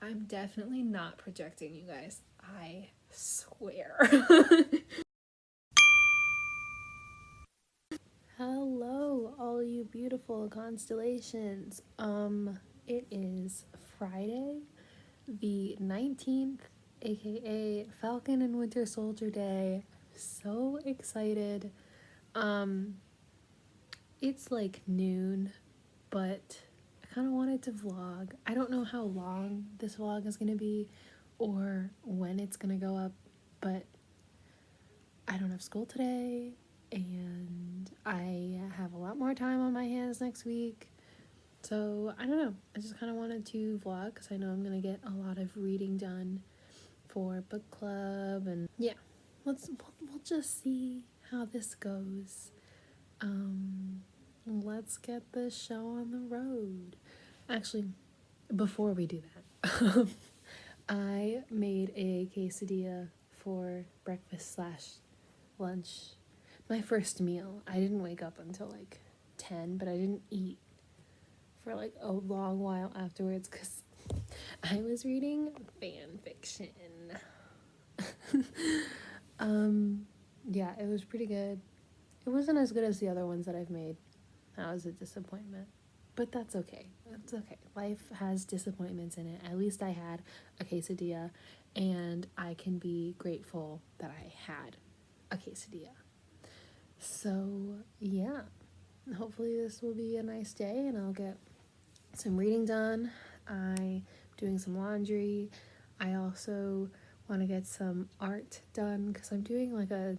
I'm definitely not projecting, you guys. I swear. Hello, all you beautiful constellations. It is Friday, the 19th, aka Falcon and Winter Soldier Day. So excited. It's like noon, but I kind of wanted to vlog. I don't know how long this vlog is going to be or when it's going to go up, but I don't have school today and I have a lot more time on my hands next week. So I don't know. I just kind of wanted to vlog because I know I'm going to get a lot of reading done for book club, and yeah, we'll just see how this goes. Let's get the show on the road. Actually, before we do that, I made a quesadilla for breakfast / lunch. My first meal. I didn't wake up until like 10, but I didn't eat for like a long while afterwards because I was reading fan fiction. Yeah, it was pretty good. It wasn't as good as the other ones that I've made. That was a disappointment. But that's okay. That's okay. Life has disappointments in it. At least I had a quesadilla, and I can be grateful that I had a quesadilla. So, yeah. Hopefully this will be a nice day and I'll get some reading done. I'm doing some laundry. I also want to get some art done because I'm doing like a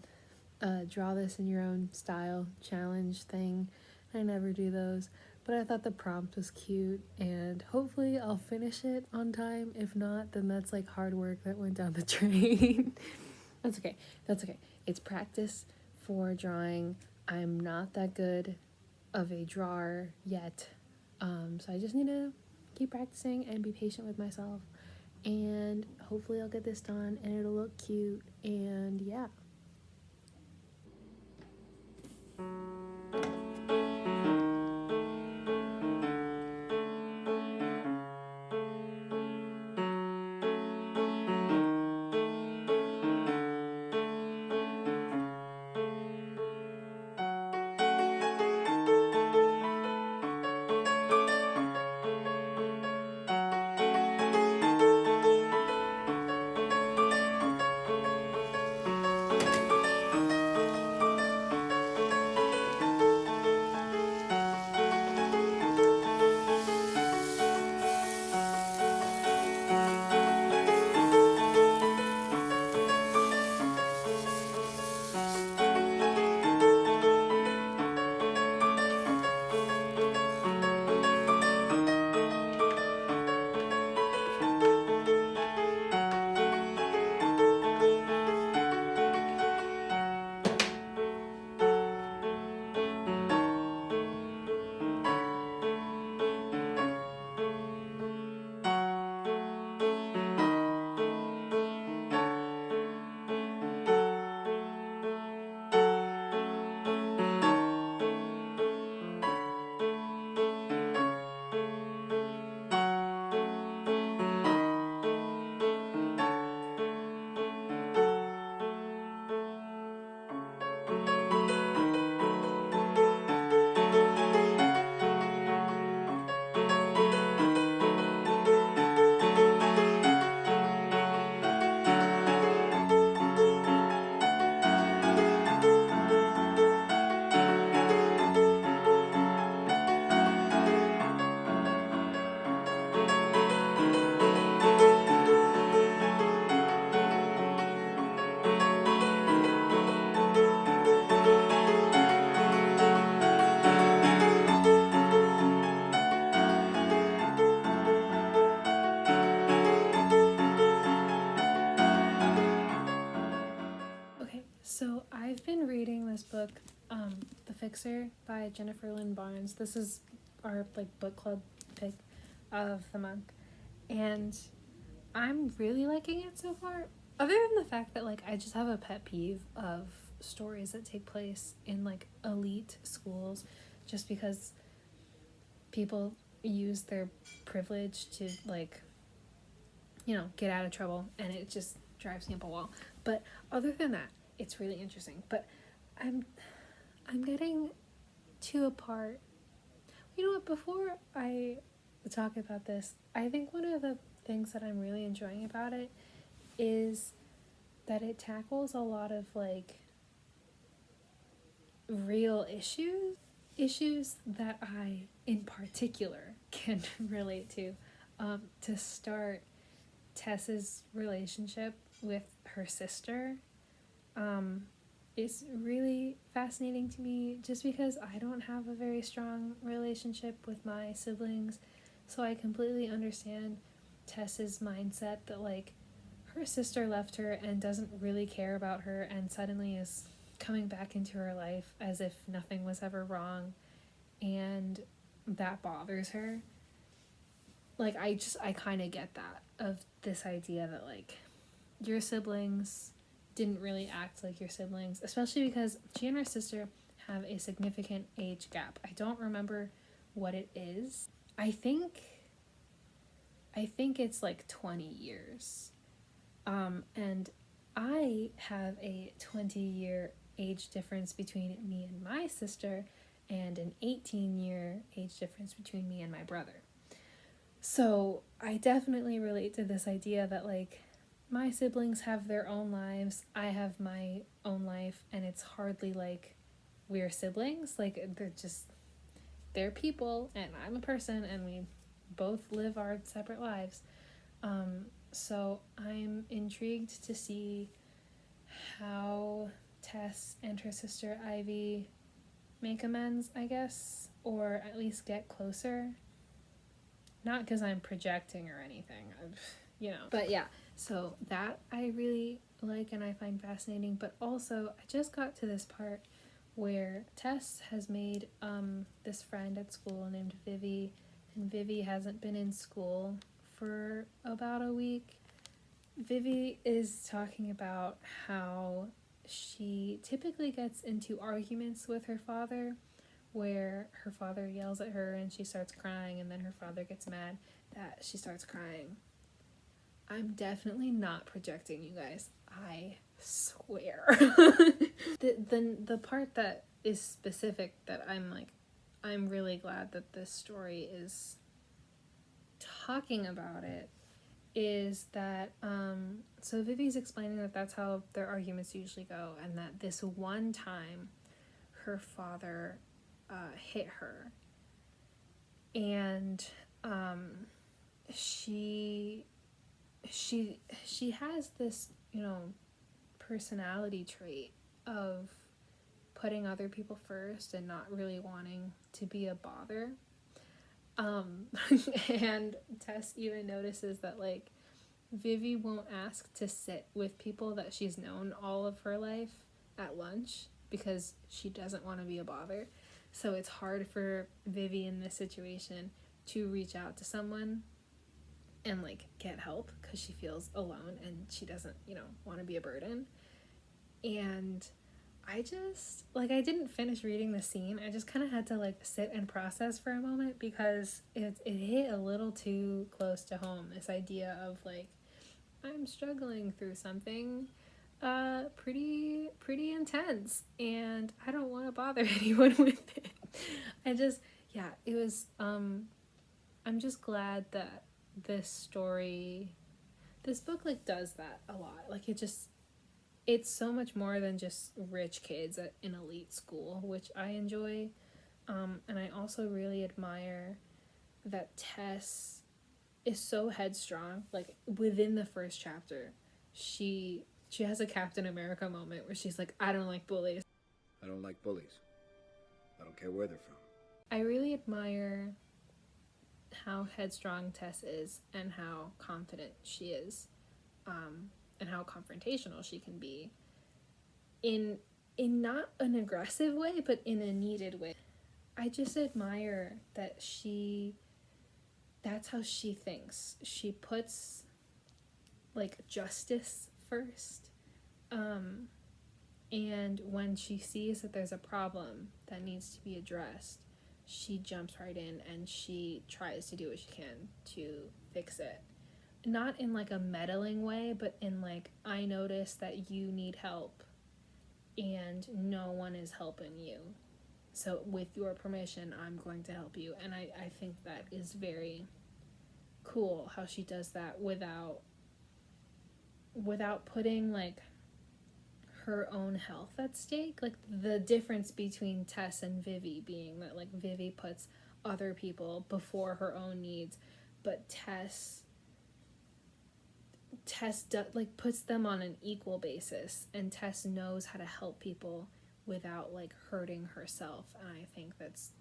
draw this in your own style challenge thing. I never do those, but I thought the prompt was cute and hopefully I'll finish it on time. If not, then that's like hard work that went down the drain. That's okay. It's practice for drawing. I'm not that good of a drawer yet, so I just need to keep practicing and be patient with myself, and hopefully I'll get this done and it'll look cute, and yeah. Okay, so I've been reading this book, The Fixer by Jennifer Lynn Barnes. This is our like book club pick of the month, and I'm really liking it so far. Other than the fact that like I just have a pet peeve of stories that take place in like elite schools, just because people use their privilege to like get out of trouble, and it just drives me up a wall. But other than that, it's really interesting. But I'm getting to a part. You know what? Before I talk about this, I think one of the things that I'm really enjoying about it is that it tackles a lot of like real issues that I in particular can relate to. To start, Tess's relationship with her sister is really fascinating to me, just because I don't have a very strong relationship with my siblings, so I completely understand Tess's mindset that like her sister left her and doesn't really care about her, and suddenly is coming back into her life as if nothing was ever wrong, and that bothers her. Like, I kind of get that, of this idea that, like, your siblings didn't really act like your siblings, especially because she and her sister have a significant age gap. I don't remember what it is. I think it's like 20 years. And I have a 20-year age difference between me and my sister, and an 18-year age difference between me and my brother. So I definitely relate to this idea that like my siblings have their own lives, I have my own life, and it's hardly like we're siblings. Like they're people, and I'm a person, and we both live our separate lives. So I'm intrigued to see how Tess and her sister Ivy make amends, I guess, or at least get closer. Not because I'm projecting or anything, But yeah, so that I really like and I find fascinating. But also, I just got to this part where Tess has made this friend at school named Vivi, and Vivi hasn't been in school for about a week. Vivi is talking about how she typically gets into arguments with her father, where her father yells at her and she starts crying, and then her father gets mad that she starts crying. I'm definitely not projecting, you guys. I swear. The part that is specific that I'm really glad that this story is talking about it is that so Vivi's explaining that that's how their arguments usually go, and that this one time her father hit her, and she has this personality trait of putting other people first and not really wanting to be a bother. And Tess even notices that like Vivi won't ask to sit with people that she's known all of her life at lunch because she doesn't want to be a bother. So it's hard for Vivi in this situation to reach out to someone and like get help because she feels alone and she doesn't, want to be a burden. And I just, like, I didn't finish reading the scene. I just kind of had to like sit and process for a moment because it hit a little too close to home. This idea of like, I'm struggling through something pretty intense, and I don't want to bother anyone with it. It was I'm just glad that this book like does that a lot. Like it's so much more than just rich kids at an elite school, which I enjoy. And I also really admire that Tess is so headstrong. Like within the first chapter, she has a Captain America moment where she's like, I don't like bullies. I don't like bullies. I don't care where they're from. I really admire how headstrong Tess is and how confident she is, and how confrontational she can be in not an aggressive way, but in a needed way. I just admire that that's how she thinks. She puts like justice first, and when she sees that there's a problem that needs to be addressed, she jumps right in and she tries to do what she can to fix it. not in like a meddling way, but in like, I notice that you need help and no one is helping you. So with your permission, I'm going to help you. And I think that is very cool how she does that without putting like her own health at stake. Like the difference between Tess and Vivi being that like Vivi puts other people before her own needs, but Tess like puts them on an equal basis, and Tess knows how to help people without like hurting herself, and I think that's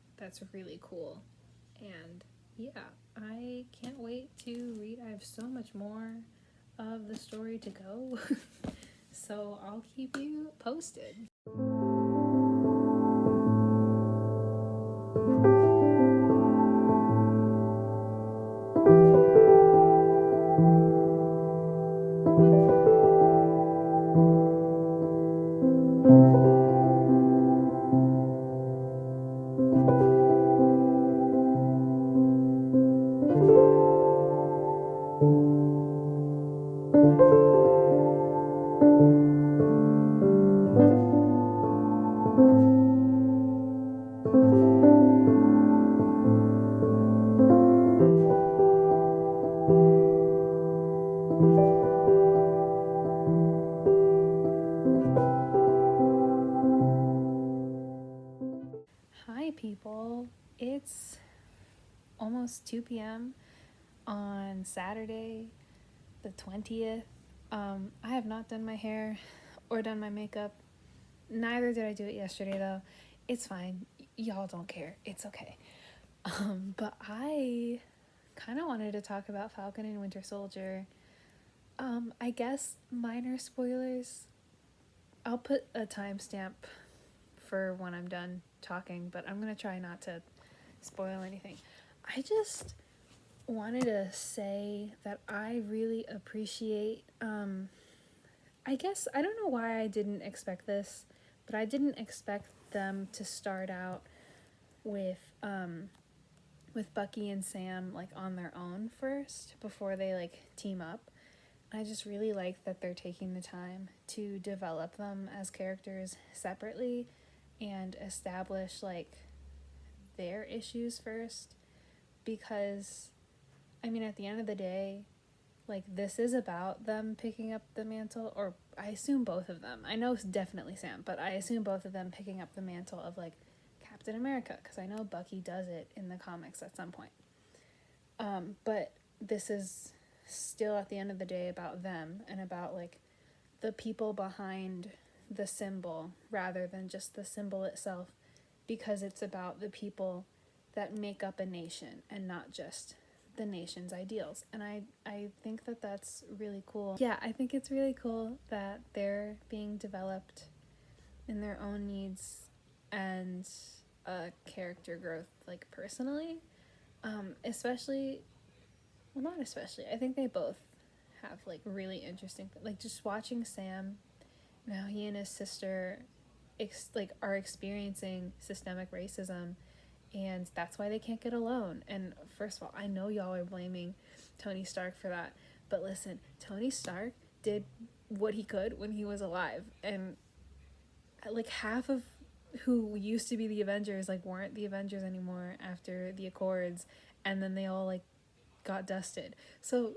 really cool. And yeah, I can't wait to read. I have so much more of the story to go. So I'll keep you posted. Hi, people. It's almost 2 p.m. on Saturday, the 20th. I have not done my hair or done my makeup. Neither did I do it yesterday, though. It's fine. Y'all don't care. It's okay. But I kind of wanted to talk about Falcon and Winter Soldier. I guess minor spoilers. I'll put a timestamp for when I'm done talking, but I'm gonna try not to spoil anything. I just wanted to say that I really appreciate, I guess, I don't know why I didn't expect this, but I didn't expect them to start out with Bucky and Sam like on their own first before they like team up. I just really like that they're taking the time to develop them as characters separately and establish like their issues first, because I mean at the end of the day, like this is about them picking up the mantle, or I assume both of them. I know it's definitely Sam, but I assume both of them picking up the mantle of like Captain America, because I know Bucky does it in the comics at some point. But this is still at the end of the day about them and about like the people behind the symbol rather than just the symbol itself, because it's about the people that make up a nation and not just the nation's ideals. And I think that that's really cool. Yeah, I think it's really cool that they're being developed in their own needs and character growth, like personally. Especially, well, not especially, I think they both have like really interesting, like just watching Sam, now he and his sister are experiencing systemic racism, and that's why they can't get alone. And first of all, I know y'all are blaming Tony Stark for that, but listen, Tony Stark did what he could when he was alive, and like half of who used to be the Avengers like weren't the Avengers anymore after the Accords, and then they all like got dusted. So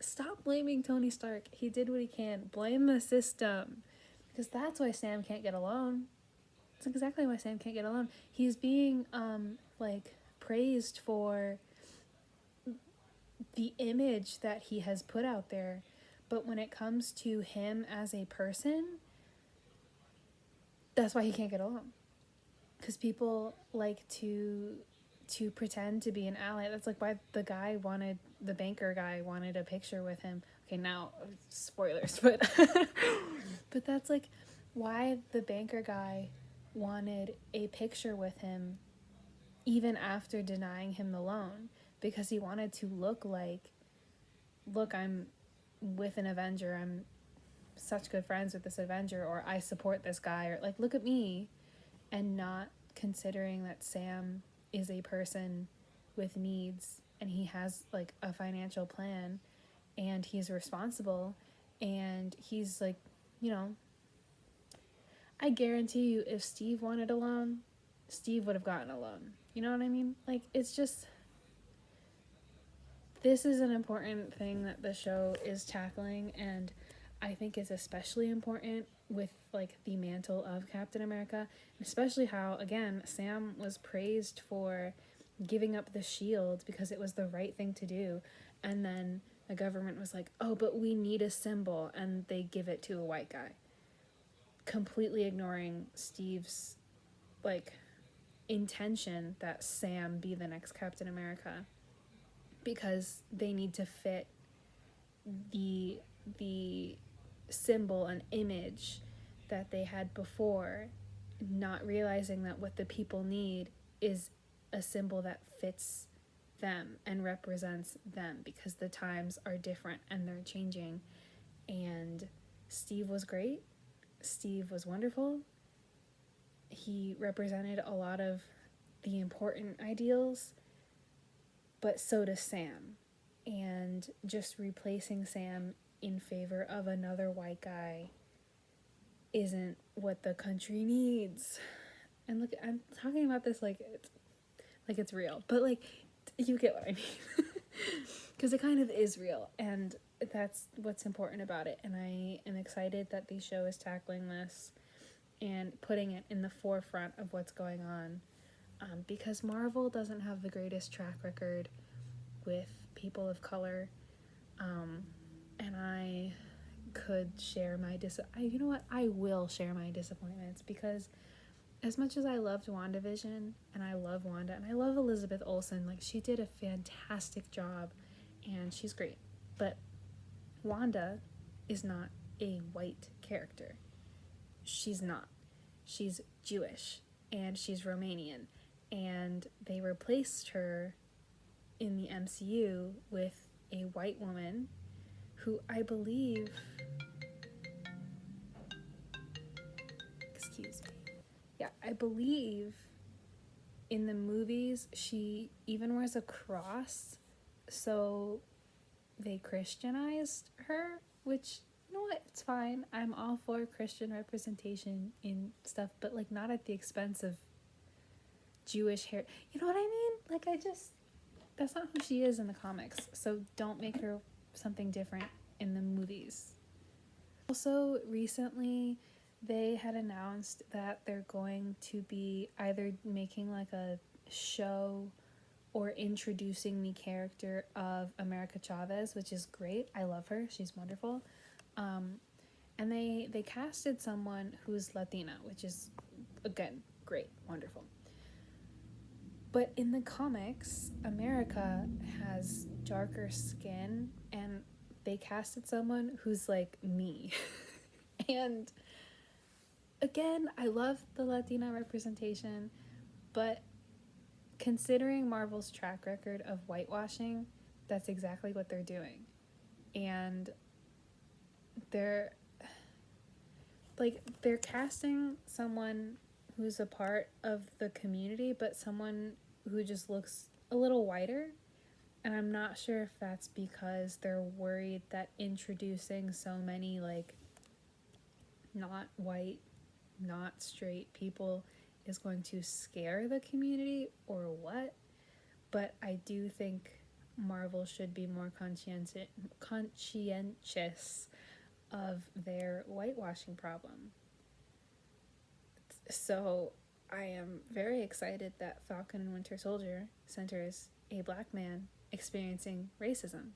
stop blaming Tony Stark. He did what he can. Blame the system, because that's why Sam can't get alone. That's exactly why Sam can't get alone. He's being like praised for the image that he has put out there, but when it comes to him as a person, that's why he can't get along, because people like to pretend to be an ally. That's like why the banker guy wanted a picture with him. Okay, now spoilers, but but that's like why the banker guy wanted a picture with him even after denying him the loan, because he wanted to look, I'm with an Avenger, I'm such good friends with this Avenger, or I support this guy, or like look at me, and not considering that Sam is a person with needs and he has like a financial plan, and he's responsible, and he's like, you know, I guarantee you if Steve wanted a loan, Steve would have gotten a loan. You know what I mean? Like, it's just, this is an important thing that the show is tackling, and I think is especially important with, like, the mantle of Captain America, especially how, again, Sam was praised for giving up the shield because it was the right thing to do, and then the government was like, oh, but we need a symbol, and they give it to a white guy, completely ignoring Steve's, like, intention that Sam be the next Captain America, because they need to fit the symbol and image that they had before, not realizing that what the people need is a symbol that fits them and represents them, because the times are different and they're changing. And Steve was great. Steve was wonderful. He represented a lot of the important ideals, but so does Sam. And just replacing Sam in favor of another white guy isn't what the country needs. And look, I'm talking about this like it's real, but like, you get what I mean. Because it kind of is real, and that's what's important about it. And I am excited that the show is tackling this and putting it in the forefront of what's going on, because Marvel doesn't have the greatest track record with people of color, and I could share my you know what, I will share my disappointments, because as much as I loved WandaVision, and I love Wanda, and I love Elizabeth Olsen, like, she did a fantastic job, and she's great, but Wanda is not a white character. She's not. She's Jewish, and she's Romanian, and they replaced her in the MCU with a white woman who I believe, excuse me, yeah, I believe in the movies she even wears a cross, so they Christianized her, which, you know what, it's fine. I'm all for Christian representation in stuff, but like, not at the expense of Jewish hair. You know what I mean? Like, that's not who she is in the comics, so don't make her something different in the movies. Also, recently they had announced that they're going to be either making like a show or introducing the character of America Chavez, which is great. I love her. She's wonderful. And they casted someone who's Latina, which is, again, great, wonderful. But in the comics, America has darker skin, and they casted someone who's like me. And again, I love the Latina representation, but considering Marvel's track record of whitewashing, that's exactly what they're doing. And they're casting someone who's a part of the community, but someone who just looks a little whiter. And I'm not sure if that's because they're worried that introducing so many, like, not white, not straight people is going to scare the community or what. But I do think Marvel should be more conscientious of their whitewashing problem. So I am very excited that Falcon and Winter Soldier centers a black man experiencing racism.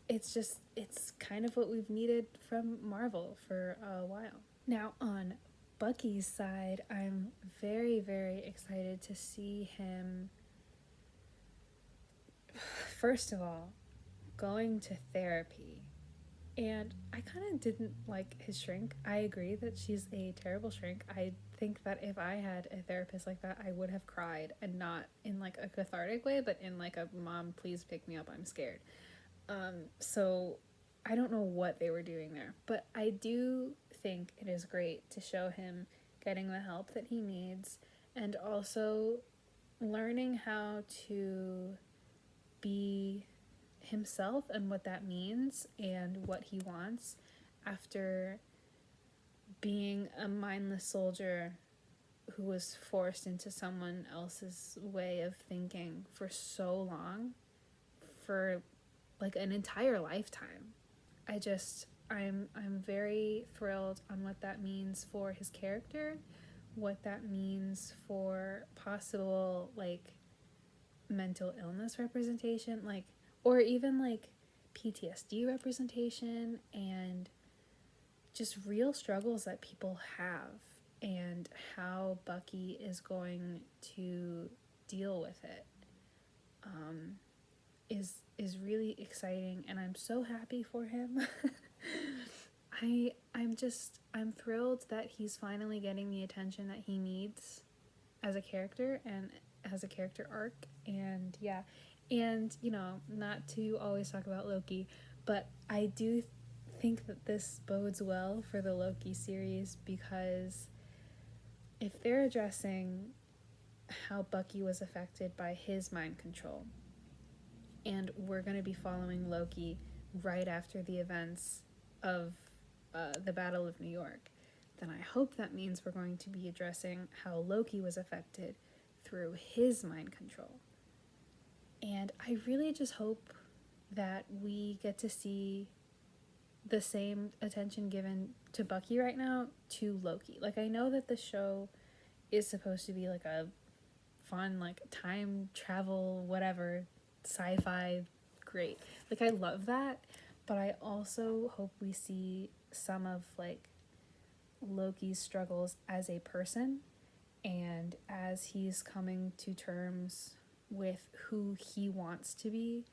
It's kind of what we've needed from Marvel for a while. Now, on Bucky's side, I'm very, very excited to see him, first of all, going to therapy. And I kind of didn't like his shrink. I agree that she's a terrible shrink. I think that if I had a therapist like that, I would have cried, and not in like a cathartic way, but in like a, mom, please pick me up, I'm scared. So I don't know what they were doing there, but I do think it is great to show him getting the help that he needs, and also learning how to be himself and what that means and what he wants after being a mindless soldier who was forced into someone else's way of thinking for so long, for like an entire lifetime. I'm very thrilled on what that means for his character, what that means for possible like mental illness representation, like, or even like PTSD representation, and just real struggles that people have, and how Bucky is going to deal with it is really exciting, and I'm so happy for him. I'm thrilled that he's finally getting the attention that he needs as a character and as a character arc. And yeah, and you know, not to always talk about Loki, but I do think that this bodes well for the Loki series, because if they're addressing how Bucky was affected by his mind control, and we're going to be following Loki right after the events of the Battle of New York, then I hope that means we're going to be addressing how Loki was affected through his mind control. And I really just hope that we get to see the same attention given to Bucky right now to Loki. Like, I know that the show is supposed to be like a fun, like, time travel, whatever, sci-fi, great. Like, I love that, but I also hope we see some of, like, Loki's struggles as a person, and as he's coming to terms with who he wants to be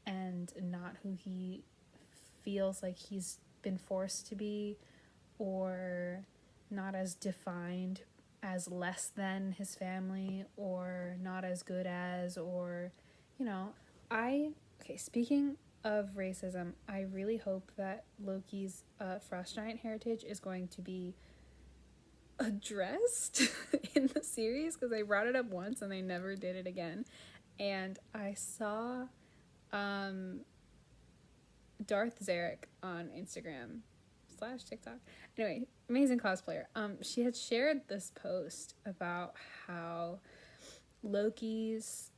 and not who he feels like he's been forced to be, or not as defined as less than his family, or not as good as, or, you know, speaking of racism, I really hope that Loki's frost giant heritage is going to be addressed in the series, because they brought it up once and they never did it again. And I saw Darth Zarek on Instagram / TikTok. Anyway, amazing cosplayer. She had shared this post about how Loki's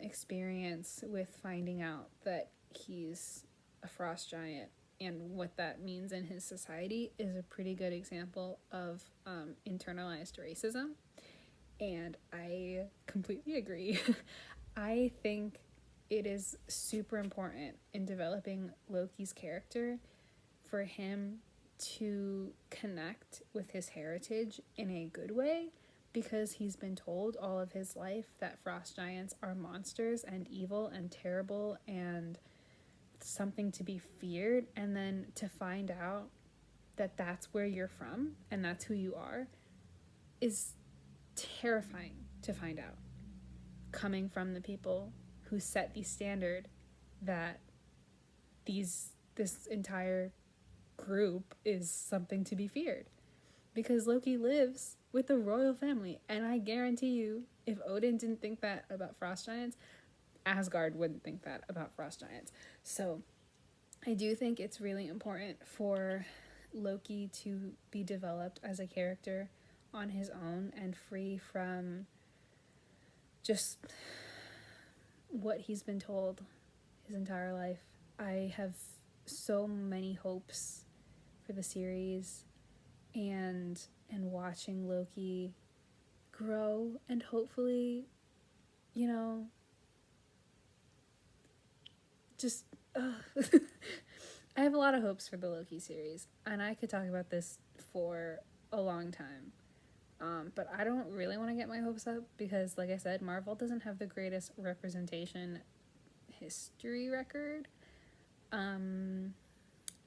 experience with finding out that he's a frost giant and what that means in his society is a pretty good example of internalized racism. And I completely agree. I think it is super important in developing Loki's character for him to connect with his heritage in a good way, because he's been told all of his life that frost giants are monsters and evil and terrible and something to be feared, and then to find out that that's where you're from and that's who you are is terrifying to find out, coming from the people who set the standard that this entire group is something to be feared. Because Loki lives with the royal family, and I guarantee you, if Odin didn't think that about frost giants, Asgard wouldn't think that about frost giants. So I do think it's really important for Loki to be developed as a character on his own and free from just what he's been told his entire life. I have so many hopes for the series, and watching Loki grow, and hopefully, you know, just I have a lot of hopes for the Loki series, and I could talk about this for a long time, but I don't really want to get my hopes up, because like I said, Marvel doesn't have the greatest representation history record.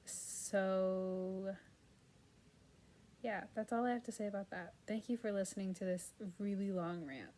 So yeah, that's all I have to say about that. Thank you for listening to this really long rant.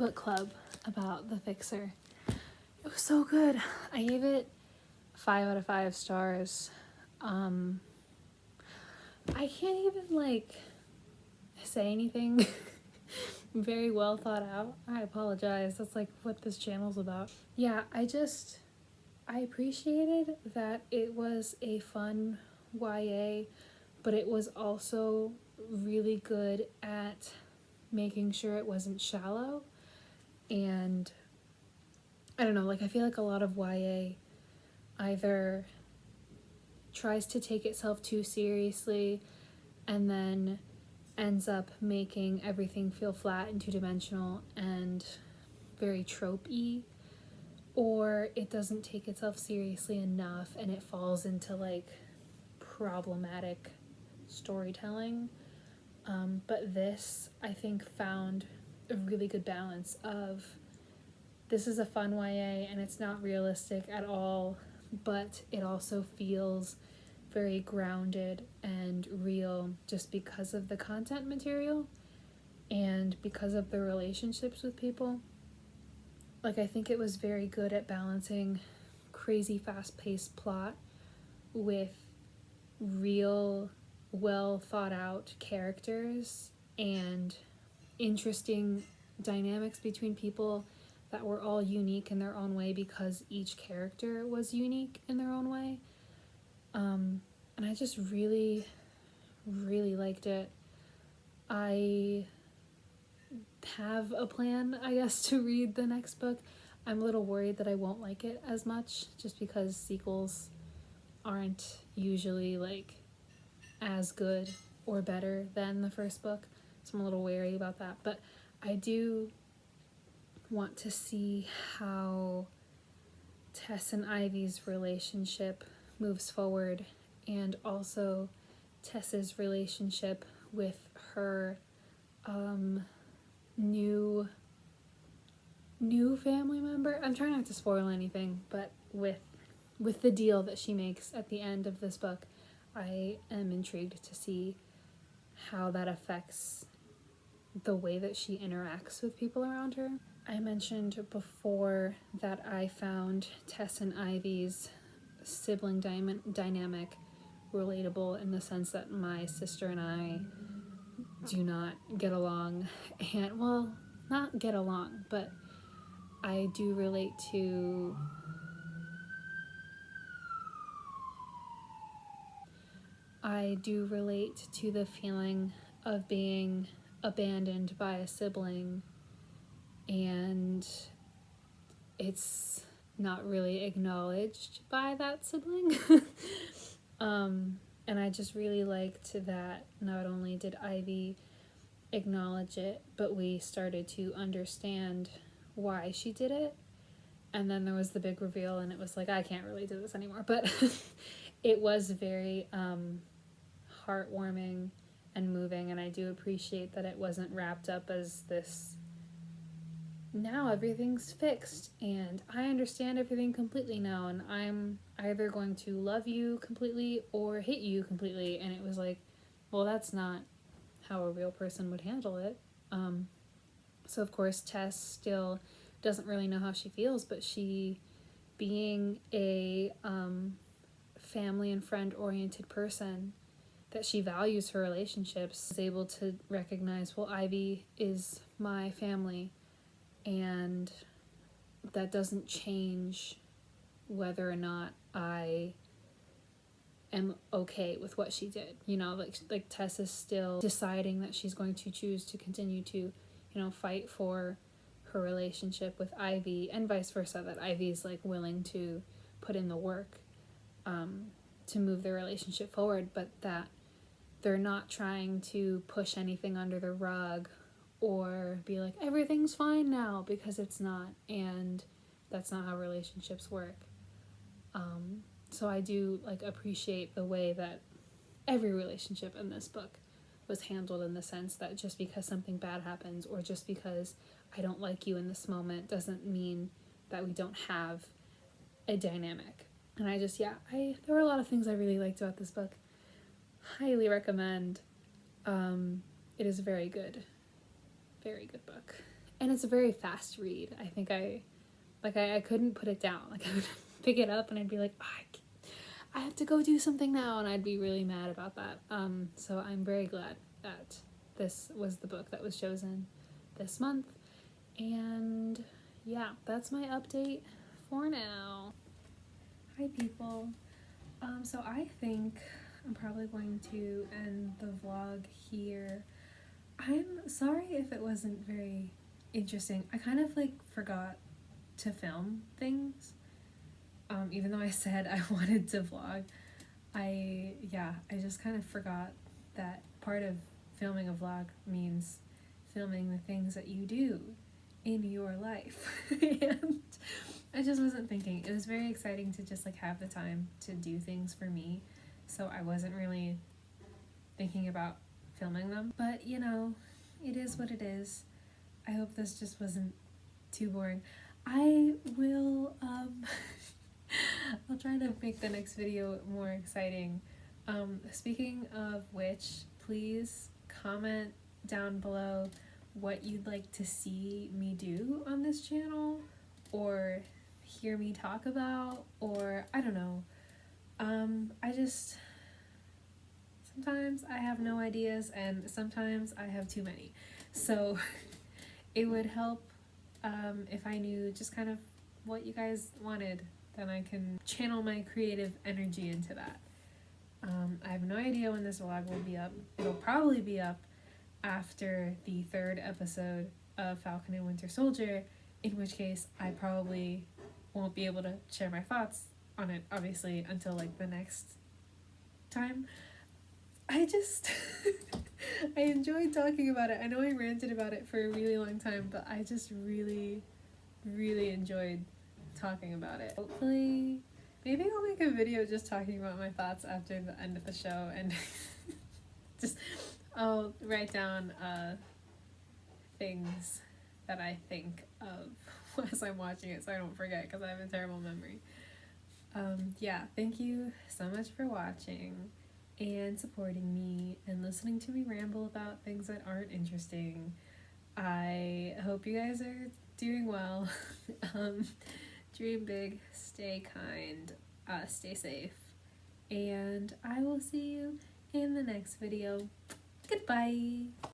book club about The Fixer. It was so good. I gave it 5 out of 5 stars. I can't even like say anything very well thought out. I apologize. That's like what this channel's about. Yeah, I appreciated that it was a fun YA, but it was also really good at making sure it wasn't shallow. And I don't know, like I feel like a lot of YA either tries to take itself too seriously and then ends up making everything feel flat and two-dimensional and very trope-y, or it doesn't take itself seriously enough and it falls into like problematic storytelling. But this, I think, found a really good balance of this is a fun YA and it's not realistic at all, but it also feels very grounded and real just because of the content material and because of the relationships with people. Like, I think it was very good at balancing crazy fast-paced plot with real, well thought out characters and interesting dynamics between people that were all unique in their own way because each character was unique in their own way. And I just really, really liked it. I have a plan, I guess, to read the next book. I'm a little worried that I won't like it as much just because sequels aren't usually like as good or better than the first book, so I'm a little wary about that. But I do want to see how Tess and Ivy's relationship moves forward, and also Tess's relationship with her new family member. I'm trying not to spoil anything, but with the deal that she makes at the end of this book, I am intrigued to see how that affects the way that she interacts with people around her. I mentioned before that I found Tess and Ivy's sibling dynamic relatable in the sense that my sister and I do not get along, and well, not get along, but I do relate to the feeling of being abandoned by a sibling, and it's not really acknowledged by that sibling. And I just really liked that not only did Ivy acknowledge it, but we started to understand why she did it. And then there was the big reveal, and it was like, I can't relate to this anymore. But it was very heartwarming and moving, and I do appreciate that it wasn't wrapped up as this, now everything's fixed and I understand everything completely now and I'm either going to love you completely or hate you completely. And it was like, well, that's not how a real person would handle it. So of course Tess still doesn't really know how she feels, but she, being a family and friend oriented person, that she values her relationships, is able to recognize, well, Ivy is my family, and that doesn't change whether or not I am okay with what she did. You know, like Tess is still deciding that she's going to choose to continue to, you know, fight for her relationship with Ivy, and vice versa, that Ivy's like willing to put in the work to move their relationship forward, but that they're not trying to push anything under the rug or be like, everything's fine now, because it's not, and that's not how relationships work. So I do like appreciate the way that every relationship in this book was handled, in the sense that just because something bad happens or just because I don't like you in this moment doesn't mean that we don't have a dynamic. And I just, there were a lot of things I really liked about this book. Highly recommend. It is a very good book. and it's a very fast read. I think I couldn't put it down. Like I would pick it up and I'd be like, oh, I have to go do something now, and I'd be really mad about that. So I'm very glad that this was the book that was chosen this month. And yeah, that's my update for now. Hi people. So I think I'm probably going to end the vlog here. I'm sorry if it wasn't very interesting. I kind of like forgot to film things. Even though I said I wanted to vlog, I just kind of forgot that part of filming a vlog means filming the things that you do in your life. And I just wasn't thinking. It was very exciting to just like have the time to do things for me, so I wasn't really thinking about filming them. But you know, it is what it is. I hope this just wasn't too boring. I will I'll try to make the next video more exciting. Speaking of which, please comment down below what you'd like to see me do on this channel, or hear me talk about, or I don't know. I just, sometimes I have no ideas and sometimes I have too many. So it would help if I knew just kind of what you guys wanted, then I can channel my creative energy into that. I have no idea when this vlog will be up. It'll probably be up after the 3rd episode of Falcon and Winter Soldier, in which case I probably won't be able to share my thoughts on it, obviously, until like the next time. I just I enjoyed talking about it. I know I ranted about it for a really long time, but I just really enjoyed talking about it. Hopefully, maybe I'll make a video just talking about my thoughts after the end of the show, and just I'll write down things that I think of as I'm watching it so I don't forget, because I have a terrible memory. Yeah, thank you so much for watching and supporting me and listening to me ramble about things that aren't interesting. I hope you guys are doing well. Dream big, stay kind, stay safe, and I will see you in the next video. Goodbye!